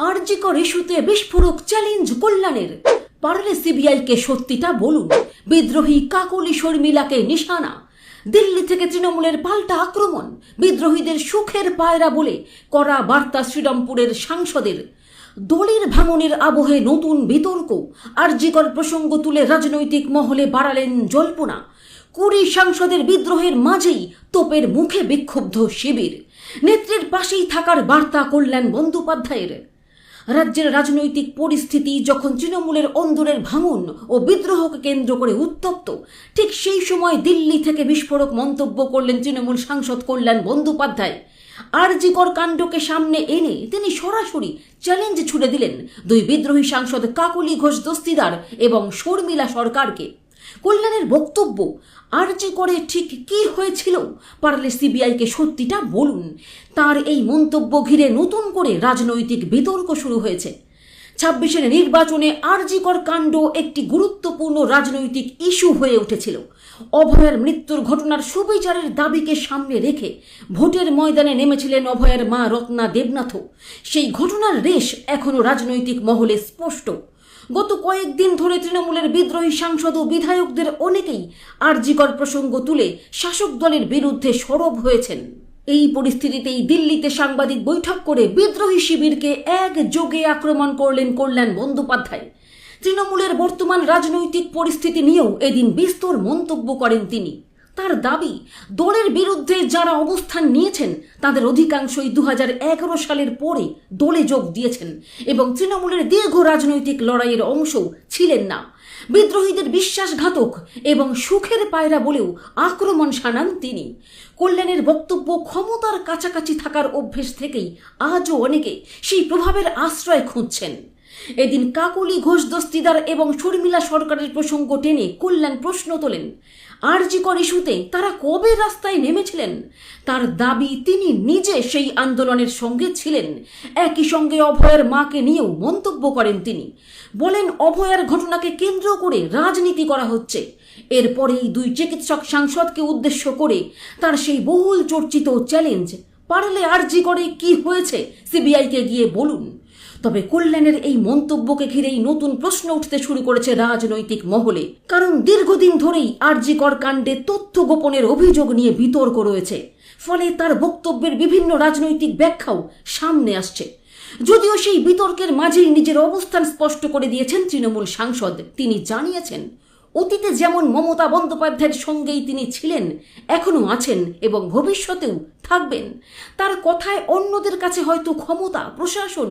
আরজি কর ইস্যুতে বিস্ফোরক চ্যালেঞ্জ কল্যাণের। পারলে সিবিআইকে সত্যিটা বলুন। বিদ্রোহী কাকলি শর্মিলাকে নিশানা। দিল্লি থেকে তৃণমূলের পাল্টা আক্রমণ। বিদ্রোহীদের সুখের পায়রা বলে করা বার্তা শ্রীরামপুরের সাংসদের। দলের ভাঙনের আবহে নতুন বিতর্ক। আরজি কর প্রসঙ্গ তুলে রাজনৈতিক মহলে বাড়ালেন জল্পনা। 20 সাংসদের বিদ্রোহের মাঝেই তোপের মুখে বিক্ষুব্ধ শিবির। নেত্রীর পাশেই থাকার বার্তা কল্যাণ বন্দ্যোপাধ্যায়ের। রাজ্যের রাজনৈতিক পরিস্থিতি যখন তৃণমূলের অন্দরের ভাঙন ও বিদ্রোহকে কেন্দ্র করে উত্তপ্ত, ঠিক সেই সময় দিল্লি থেকে বিস্ফোরক মন্তব্য করলেন তৃণমূল সাংসদ কল্যাণ বন্দ্যোপাধ্যায়। আরজি কর কাণ্ডকে সামনে এনে তিনি সরাসরি চ্যালেঞ্জ ছুড়ে দিলেন দুই বিদ্রোহী সাংসদ কাকলি ঘোষ দস্তিদার এবং শর্মিলা সরকারকে। কল্যাণের বক্তব্য, আরজি করে ঠিক কি হয়েছিল, পারলে সিবিআইকে সত্যিটা বলুন। তার এই মন্তব্য ঘিরে নতুন করে রাজনৈতিক বিতর্ক শুরু হয়েছে। 26-এর নির্বাচনে আরজি কর কাণ্ড একটি গুরুত্বপূর্ণ রাজনৈতিক ইস্যু হয়ে উঠেছিল। অভয়ার মৃত্যুর ঘটনার সুবিচারের দাবিকে সামনে রেখে ভোটের ময়দানে নেমেছিলেন অভয়ার মা রত্না দেবনাথও। সেই ঘটনার রেশ এখনও রাজনৈতিক মহলে স্পষ্ট। গত কয়েকদিন ধরে তৃণমূলের বিদ্রোহী সাংসদ ও বিধায়কদের অনেকেই আরজি কর প্রসঙ্গ তুলে শাসক দলের বিরুদ্ধে সরব হয়েছেন। এই পরিস্থিতিতেই দিল্লিতে সাংবাদিক বৈঠক করে বিদ্রোহী শিবিরকে একযোগে আক্রমণ করলেন কল্যাণ বন্দ্যোপাধ্যায়। তৃণমূলের বর্তমান রাজনৈতিক পরিস্থিতি নিয়েও এদিন বিস্তর মন্তব্য করেন তিনি। তার দাবি, দলের বিরুদ্ধে যারা অবস্থান নিয়েছেন তাদের অধিকাংশই 2011 সালের পরে দলে যোগ দিয়েছেন এবং তৃণমূলের দীর্ঘ রাজনৈতিক লড়াইয়ের অংশও ছিলেন না। বিদ্রোহীদের বিশ্বাসঘাতক এবং সুখের পায়রা বলেও আক্রমণ শানান তিনি। কল্যাণের বক্তব্য, ক্ষমতার কাছাকাছি থাকার অভ্যেস থেকেই আজও অনেকে সেই প্রভাবের আশ্রয় খুঁজছেন। এদিন কাকলি ঘোষ দস্তিদার এবং শর্মিলা সরকারের প্রসঙ্গ টেনে কল্যাণ প্রশ্ন তোলেন, আরজি কর ইস্যুতে তারা কবে রাস্তায় নেমেছিলেন। তার দাবি, তিনি নিজে সেই আন্দোলনের সঙ্গে ছিলেন। একই সঙ্গে অভয়ার মাকে নিয়েও মন্তব্য করেন তিনি। বলেন, অভয়ার ঘটনাকে কেন্দ্র করে রাজনীতি করা হচ্ছে। এরপরেই দুই চিকিৎসক সাংসদকে উদ্দেশ্য করে তার সেই বহুল চর্চিত চ্যালেঞ্জ, পারলে আরজি করে কি হয়েছে সিবিআইকে গিয়ে বলুন। তবে কল্যাণের এই মন্তব্যকে ঘিরেই নতুন প্রশ্ন উঠতে শুরু করেছে রাজনৈতিক মহলে। কারণ দীর্ঘদিন ধরেই আরজি কর কাণ্ডে তথ্য গোপনের অভিযোগ নিয়ে বিতর্ক রয়েছে। ফলে তার বক্তব্যের বিভিন্ন রাজনৈতিক ব্যাখ্যাও সামনে আসছে। যদিও সেই বিতর্কের মাঝেই নিজের অবস্থান স্পষ্ট করে দিয়েছেন তৃণমূল সাংসদ। তিনি জানিয়েছেন, অতীতে যেমন মমতা বন্দ্যোপাধ্যায়ের সঙ্গেই তিনি ছিলেন, এখনও আছেন এবং ভবিষ্যতেও থাকবেন। তার কথায় অন্যদের কাছে হয়তো ক্ষমতা, প্রশাসন